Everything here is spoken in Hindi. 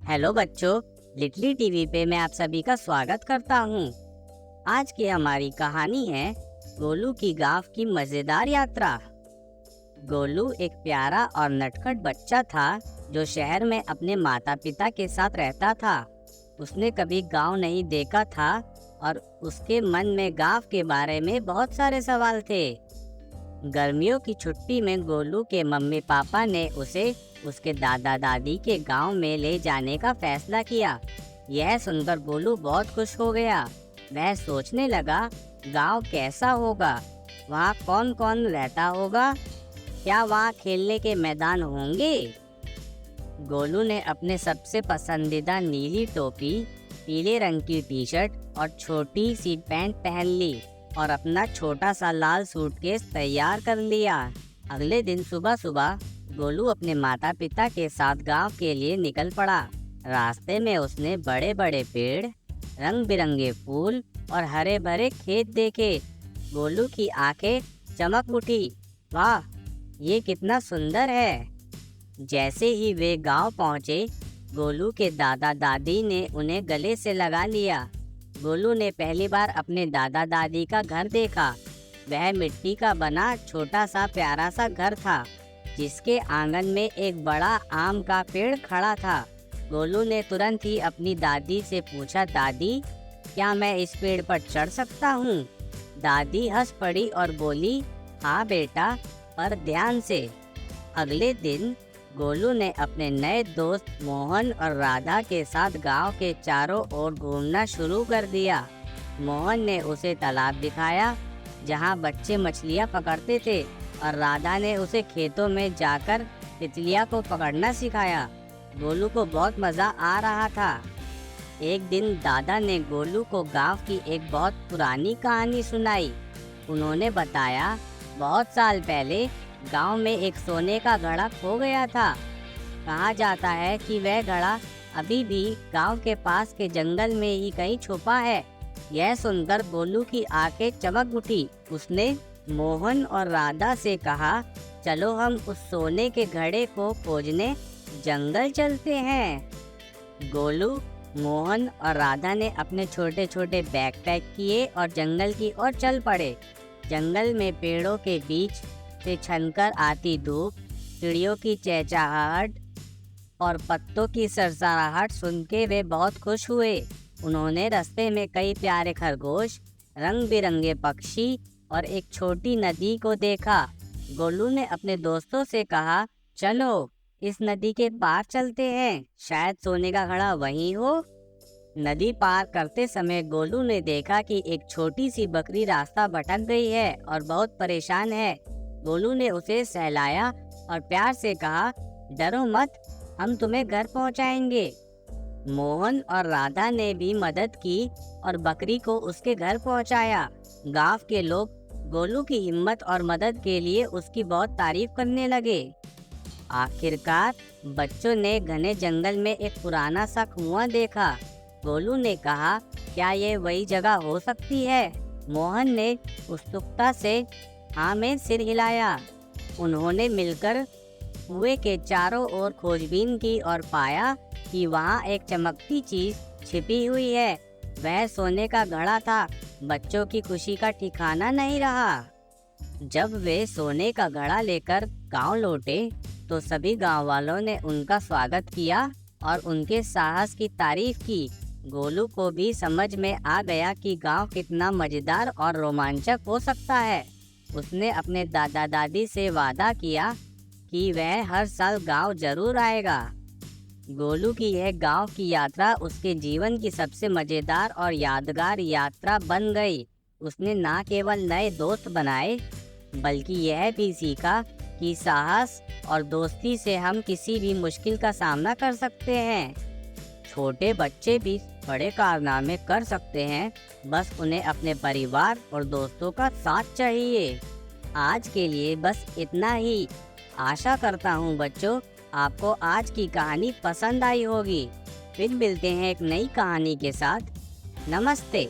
हेलो बच्चों, लिटली टीवी पे मैं आप सभी का स्वागत करता हूँ। आज की हमारी कहानी है गोलू की गांव की मजेदार यात्रा। गोलू एक प्यारा और नटखट बच्चा था जो शहर में अपने माता पिता के साथ रहता था। उसने कभी गांव नहीं देखा था और उसके मन में गांव के बारे में बहुत सारे सवाल थे। गर्मियों की छुट्टी में गोलू के मम्मी पापा ने उसे उसके दादा दादी के गांव में ले जाने का फैसला किया। यह सुनकर गोलू बहुत खुश हो गया। वह सोचने लगा, गांव कैसा होगा, वहाँ कौन कौन रहता होगा, क्या वहाँ खेलने के मैदान होंगे। गोलू ने अपने सबसे पसंदीदा नीली टोपी, पीले रंग की टी शर्ट और छोटी सी पैंट पहन ली और अपना छोटा सा लाल सूटकेस तैयार कर लिया। अगले दिन सुबह सुबह गोलू अपने माता पिता के साथ गांव के लिए निकल पड़ा। रास्ते में उसने बड़े बड़े पेड़, रंग बिरंगे फूल और हरे भरे खेत देखे। गोलू की आंखें चमक उठी। वाह, ये कितना सुंदर है। जैसे ही वे गांव पहुंचे, गोलू के दादा दादी ने उन्हें गले से लगा लिया। गोलू ने पहली बार अपने दादा दादी का घर देखा। वह मिट्टी का बना छोटा सा प्यारा सा घर था, जिसके आंगन में एक बड़ा आम का पेड़ खड़ा था। गोलू ने तुरंत ही अपनी दादी से पूछा, दादी, क्या मैं इस पेड़ पर चढ़ सकता हूँ? दादी हंस पड़ी और बोली, हाँ बेटा, पर ध्यान से। अगले दिन गोलू ने अपने नए दोस्त मोहन और राधा के साथ गांव के चारों ओर घूमना शुरू कर दिया। मोहन ने उसे तालाब दिखाया जहां बच्चे मछलियां पकड़ते थे और राधा ने उसे खेतों में जाकर तितलियां को पकड़ना सिखाया। गोलू को बहुत मज़ा आ रहा था। एक दिन दादा ने गोलू को गांव की एक बहुत पुरानी कहानी सुनाई। उन्होंने बताया, बहुत साल पहले गांव में एक सोने का घड़ा खो गया था। कहा जाता है कि वह घड़ा अभी भी गांव के पास के जंगल में ही कहीं छुपा है। यह सुनकर गोलू की आंखें चमक उठी। उसने मोहन और राधा से कहा, चलो हम उस सोने के घड़े को खोजने जंगल चलते हैं। गोलू, मोहन और राधा ने अपने छोटे छोटे बैग पैक किए और जंगल की ओर चल पड़े। जंगल में पेड़ों के बीच से छनकर आती धूप, चिड़ियों की चहचहाहट और पत्तों की सरसराहट सुन के वे बहुत खुश हुए। उन्होंने रास्ते में कई प्यारे खरगोश, रंग बिरंगे पक्षी और एक छोटी नदी को देखा। गोलू ने अपने दोस्तों से कहा, चलो इस नदी के पार चलते हैं, शायद सोने का घड़ा वहीं हो। नदी पार करते समय गोलू ने देखा कि एक छोटी सी बकरी रास्ता भटक गई है और बहुत परेशान है। गोलू ने उसे सहलाया और प्यार से कहा, डरो मत, हम तुम्हें घर पहुंचाएंगे। मोहन और राधा ने भी मदद की और बकरी को उसके घर पहुंचाया। गांव के लोग गोलू की हिम्मत और मदद के लिए उसकी बहुत तारीफ करने लगे। आखिरकार बच्चों ने घने जंगल में एक पुराना सा कुआं देखा। गोलू ने कहा, क्या ये वही जगह हो सकती है? मोहन ने उत्सुकता से हाँ में सिर हिलाया। उन्होंने मिलकर कुएं के चारों ओर खोजबीन की और पाया कि वहाँ एक चमकती चीज छिपी हुई है। वह सोने का घड़ा था। बच्चों की खुशी का ठिकाना नहीं रहा। जब वे सोने का घड़ा लेकर गांव लौटे तो सभी गांव वालों ने उनका स्वागत किया और उनके साहस की तारीफ की। गोलू को भी समझ में आ गया कि गांव कितना मजेदार और रोमांचक हो सकता है। उसने अपने दादा दादी से वादा किया कि वह हर साल गांव जरूर आएगा। गोलू की यह गांव की यात्रा उसके जीवन की सबसे मजेदार और यादगार यात्रा बन गई। उसने ना केवल नए दोस्त बनाए, बल्कि यह भी सीखा कि साहस और दोस्ती से हम किसी भी मुश्किल का सामना कर सकते हैं। छोटे बच्चे भी बड़े कारनामे कर सकते हैं, बस उन्हें अपने परिवार और दोस्तों का साथ चाहिए। आज के लिए बस इतना ही। आशा करता हूँ बच्चों, आपको आज की कहानी पसंद आई होगी। फिर मिलते हैं एक नई कहानी के साथ। नमस्ते।